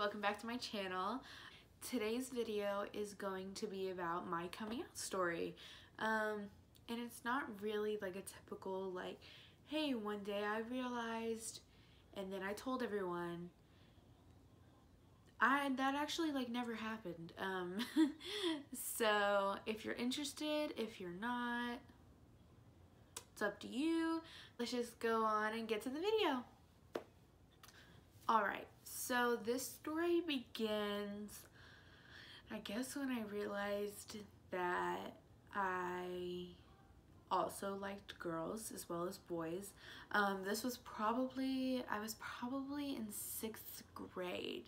welcome back to my channel. Today's video is going to be about my coming out story. And it's not really like a typical like, hey, one day I realized and then I told everyone. That actually like never happened. So if you're interested, if you're not, it's up to you. Let's just go on and get to the video. Alright, so this story begins, I guess, when I realized that I also liked girls as well as boys. This was probably, I was probably in 6th grade,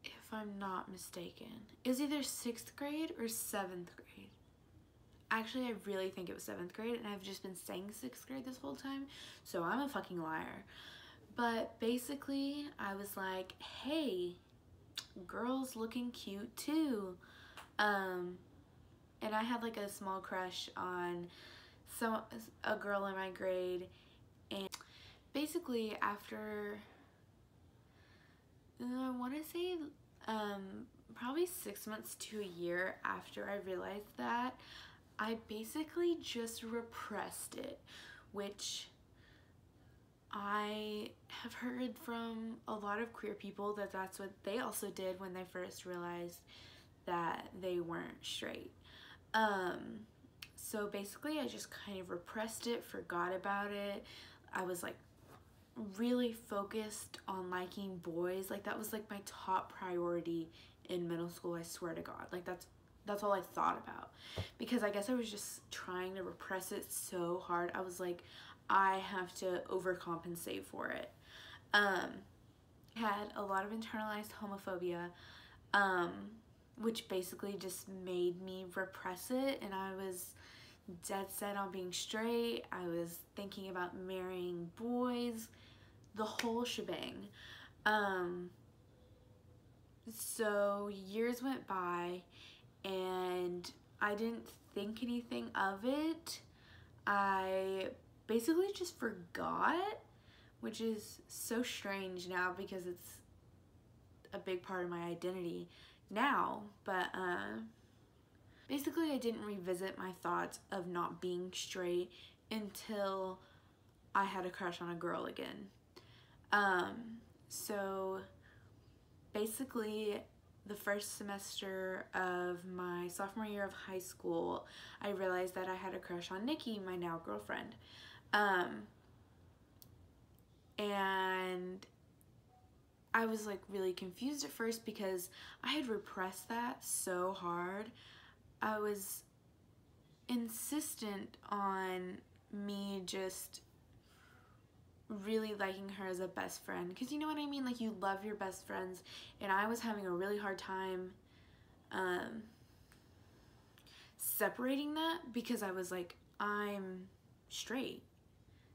if I'm not mistaken. It was either 6th grade or 7th grade. Actually, I really think it was 7th grade, and I've just been saying 6th grade this whole time, so I'm a fucking liar. But basically, I was like, hey, girls looking cute too. And I had like a small crush on a girl in my grade. And basically after, I want to say probably 6 months to a year after I realized that, I basically just repressed it, which I have heard from a lot of queer people that that's what they also did when they first realized that they weren't straight. So basically I just kind of repressed it, forgot about it. I was like really focused on liking boys. Like that was like my top priority in middle school, I swear to God. Like that's all I thought about, because I guess I was just trying to repress it so hard. I was like, I have to overcompensate for it. I had a lot of internalized homophobia, which basically just made me repress it, and I was dead set on being straight. I was thinking about marrying boys, the whole shebang. So years went by and I didn't think anything of it. I basically just forgot, which is so strange now because it's a big part of my identity now. But basically I didn't revisit my thoughts of not being straight until I had a crush on a girl again. So basically the first semester of my sophomore year of high school, I realized that I had a crush on Nikki, my now girlfriend. And I was like really confused at first because I had repressed that so hard. I was insistent on me just really liking her as a best friend, because you know what I mean, like you love your best friends, and I was having a really hard time separating that because I was like, I'm straight.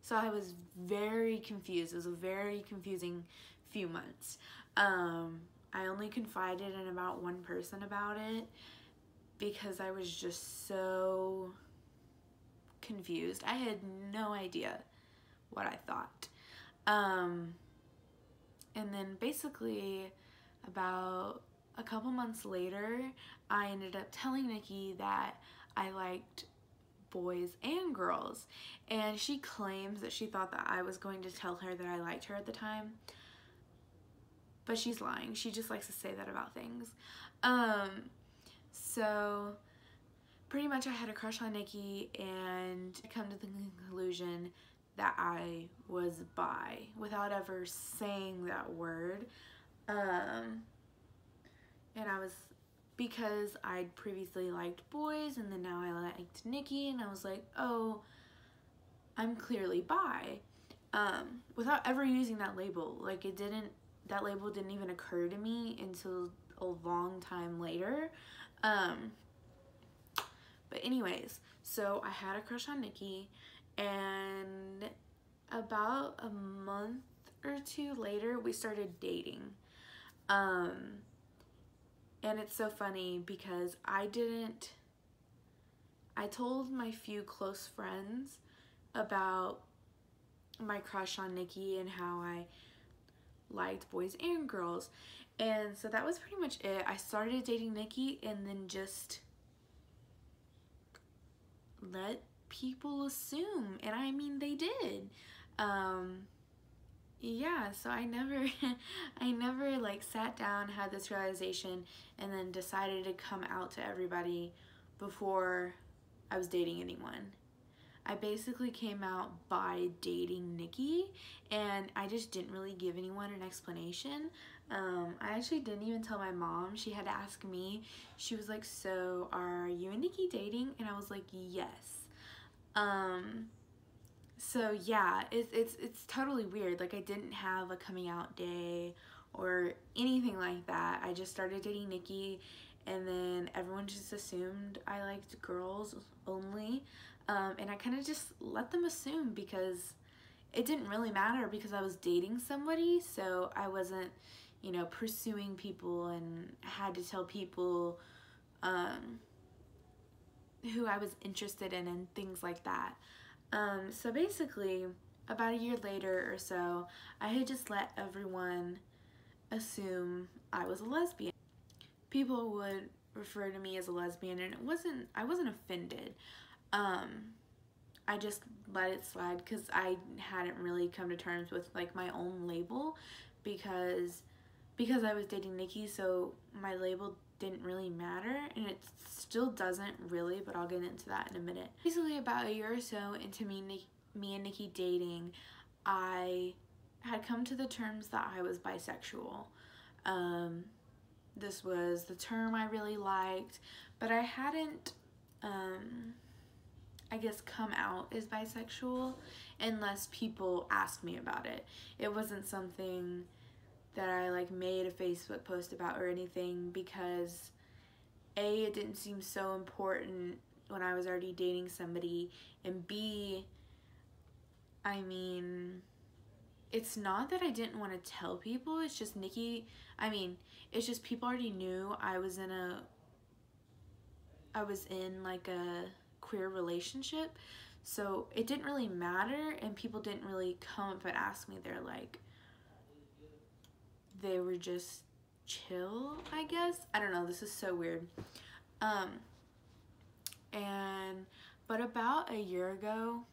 So I was very confused. It was a very confusing few months. I only confided in about one person about it because I was just so confused. I had no idea what I thought. And then basically about a couple months later, I ended up telling Nikki that I liked boys and girls, and she claims that she thought that I was going to tell her that I liked her at the time, but she's lying. She just likes to say that about things. So pretty much I had a crush on Nikki, and I come to the conclusion that I was bi without ever saying that word. And I was, because I'd previously liked boys and then now I liked Nikki, and I was like, oh, I'm clearly bi, without ever using that label. Like that label didn't even occur to me until a long time later. But anyways, so I had a crush on Nikki, and about a month or two later we started dating. And it's so funny because I told my few close friends about my crush on Nikki and how I liked boys and girls. And so that was pretty much it. I started dating Nikki and then just let people assume, and I mean they did. Yeah, so I never I never like sat down, had this realization, and then decided to come out to everybody before I was dating anyone. I basically came out by dating Nikki, and I just didn't really give anyone an explanation. I actually didn't even tell my mom. She had to ask me. She was like, "So are you and Nikki dating?" And I was like, "Yes." So yeah, it's totally weird. Like, I didn't have a coming out day or anything like that. I just started dating Nikki, and then everyone just assumed I liked girls only. And I kind of just let them assume because it didn't really matter because I was dating somebody, so I wasn't, you know, pursuing people and had to tell people who I was interested in and things like that. So basically, about a year later or so, I had just let everyone assume I was a lesbian. People would refer to me as a lesbian, and I wasn't offended. I just let it slide because I hadn't really come to terms with like my own label because I was dating Nikki, so my label didn't really matter, and it still doesn't really, but I'll get into that in a minute. Basically, about a year or so into me and Nikki dating, I had come to the terms that I was bisexual. This was the term I really liked, but I hadn't, I guess, come out as bisexual unless people asked me about it. It wasn't something that I like made a Facebook post about or anything because A, it didn't seem so important when I was already dating somebody, and B, I mean, it's not that I didn't want to tell people, it's just it's just people already knew I was in like a queer relationship, so it didn't really matter, and people didn't really come up and ask me. They were just chill, I guess. I don't know, this is so weird. But about a year ago,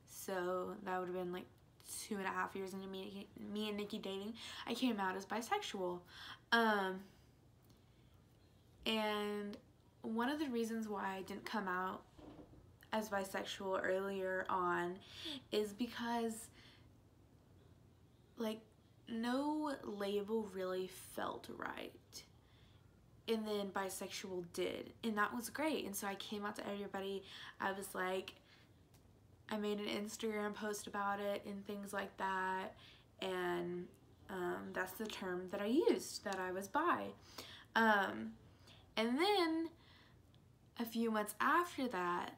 so that would have been like 2.5 years into me and Nikki dating, I came out as bisexual. And one of the reasons why I didn't come out as bisexual earlier on is because like no label really felt right, and then bisexual did, and that was great. And so I came out to everybody. I was like, I made an Instagram post about it and things like that, and that's the term that I used, that I was bi. And then a few months after that,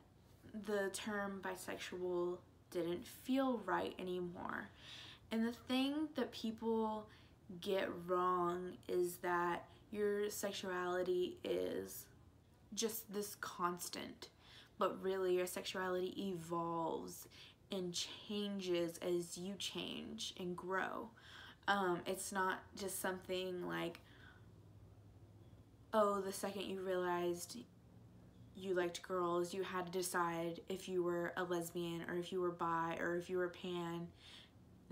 the term bisexual didn't feel right anymore. And the thing that people get wrong is that your sexuality is just this constant, but really your sexuality evolves and changes as you change and grow. It's not just something like, oh, the second you realized you liked girls, you had to decide if you were a lesbian or if you were bi or if you were pan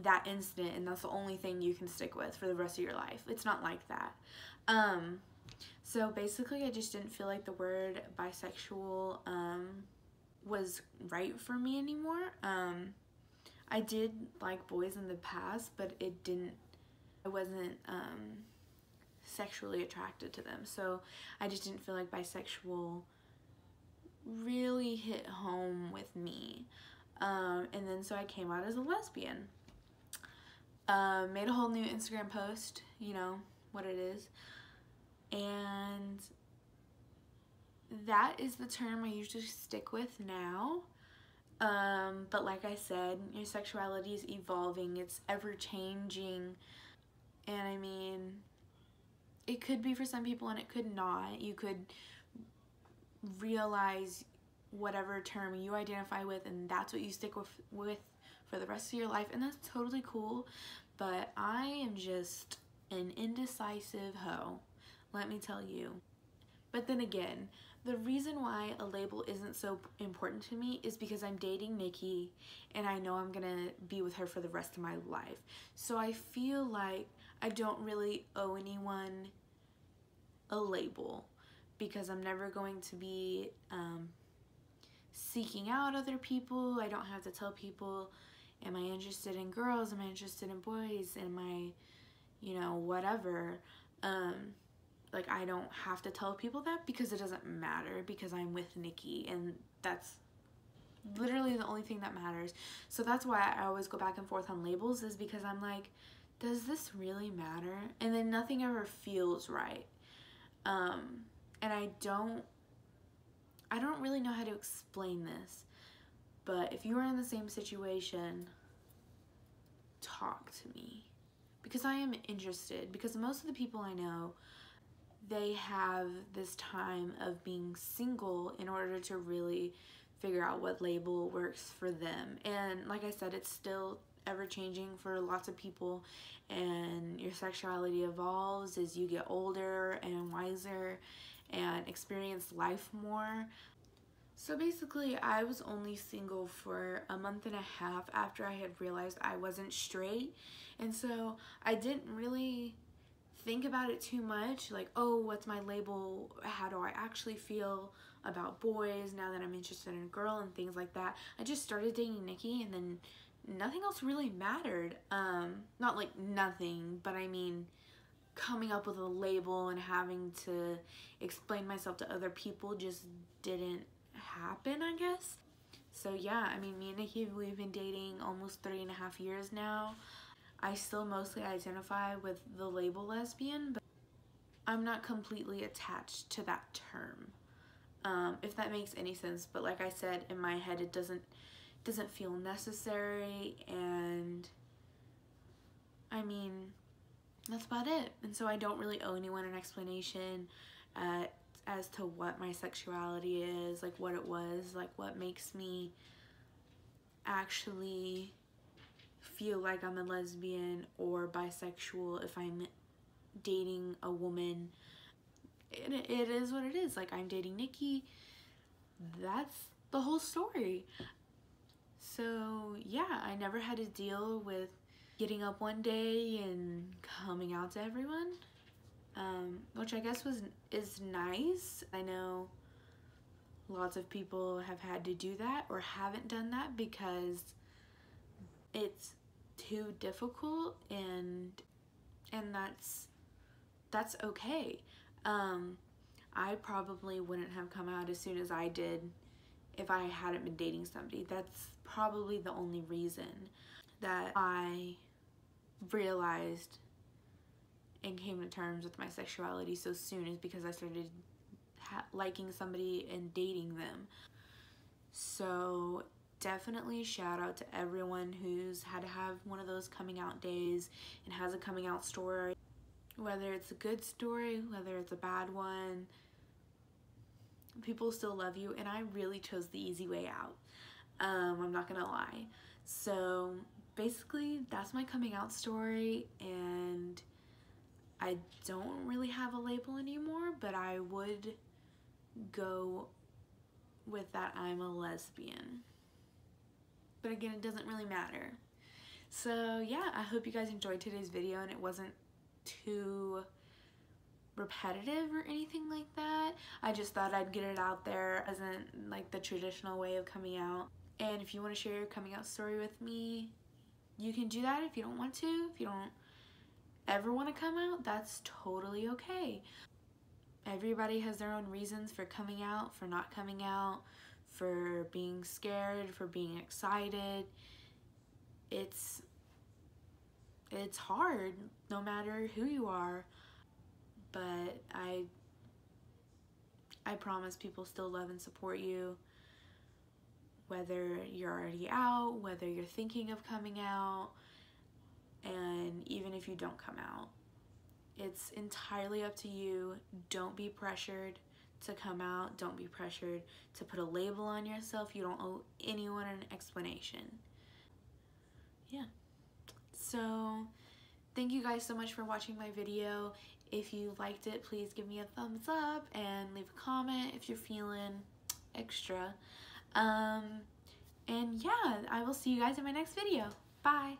that instant, and that's the only thing you can stick with for the rest of your life. It's not like that. So basically, I just didn't feel like the word bisexual was right for me anymore. I did like boys in the past, but I wasn't sexually attracted to them, so I just didn't feel like bisexual really hit home with me. And then so I came out as a lesbian. Made a whole new Instagram post, you know what it is, and that is the term I usually stick with now. But like I said, your sexuality is evolving, it's ever changing, and I mean, it could be for some people and it could not. You could realize whatever term you identify with and that's what you stick with for the rest of your life, and that's totally cool. but I am just an indecisive hoe, let me tell you. But then again, the reason why a label isn't so important to me is because I'm dating Nikki and I know I'm gonna be with her for the rest of my life. So I feel like I don't really owe anyone a label because I'm never going to be seeking out other people. I don't have to tell people, am I interested in girls? Am I interested in boys? Am I, you know, whatever. Like, I don't have to tell people that because it doesn't matter because I'm with Nikki, and that's literally the only thing that matters. So that's why I always go back and forth on labels, is because I'm like, does this really matter? And then nothing ever feels right. And I don't really know how to explain this, but if you are in the same situation, talk to me because I am interested, because most of the people I know, they have this time of being single in order to really figure out what label works for them. And like I said, it's still ever changing for lots of people, and your sexuality evolves as you get older and wiser and experience life more. So basically, I was only single for a month and a half after I had realized I wasn't straight, and so I didn't really think about it too much, like, oh, what's my label? How do I actually feel about boys now that I'm interested in a girl and things like that. I just started dating Nikki, and then nothing else really mattered. Not like nothing, but I mean, coming up with a label and having to explain myself to other people just didn't happen, I guess. So yeah, I mean, me and Nikki, we've been dating almost 3.5 years now. I still mostly identify with the label lesbian, but I'm not completely attached to that term, if that makes any sense. But like I said, in my head, it doesn't feel necessary, and I mean, that's about it. And so I don't really owe anyone an explanation as to what my sexuality is, like what it was, like what makes me actually feel like I'm a lesbian or bisexual if I'm dating a woman. It is what it is. Like, I'm dating Nikki. That's the whole story. So yeah, I never had to deal with getting up one day and coming out to everyone, which I guess is nice. I know lots of people have had to do that or haven't done that because it's too difficult, and that's okay. I probably wouldn't have come out as soon as I did if I hadn't been dating somebody. That's probably the only reason that I realized and came to terms with my sexuality so soon, is because I started liking somebody and dating them. So definitely shout out to everyone who's had to have one of those coming out days and has a coming out story. Whether it's a good story, whether it's a bad one, people still love you, and I really chose the easy way out. I'm not gonna lie. So basically, that's my coming out story, and I don't really have a label anymore, but I would go with that I'm a lesbian. But again, it doesn't really matter. So yeah, I hope you guys enjoyed today's video and it wasn't too repetitive or anything like that. I just thought I'd get it out there. It isn't like the traditional way of coming out. And if you want to share your coming out story with me, you can do that. If you don't want to, if you don't ever want to come out, that's totally okay. Everybody has their own reasons for coming out, for not coming out, for being scared, for being excited. It's hard no matter who you are, but I promise people still love and support you, whether you're already out, whether you're thinking of coming out, and even if you don't come out. It's entirely up to you. Don't be pressured to come out. Don't be pressured to put a label on yourself. You don't owe anyone an explanation. Yeah. So thank you guys so much for watching my video. If you liked it, please give me a thumbs up and leave a comment if you're feeling extra. And yeah, I will see you guys in my next video. Bye!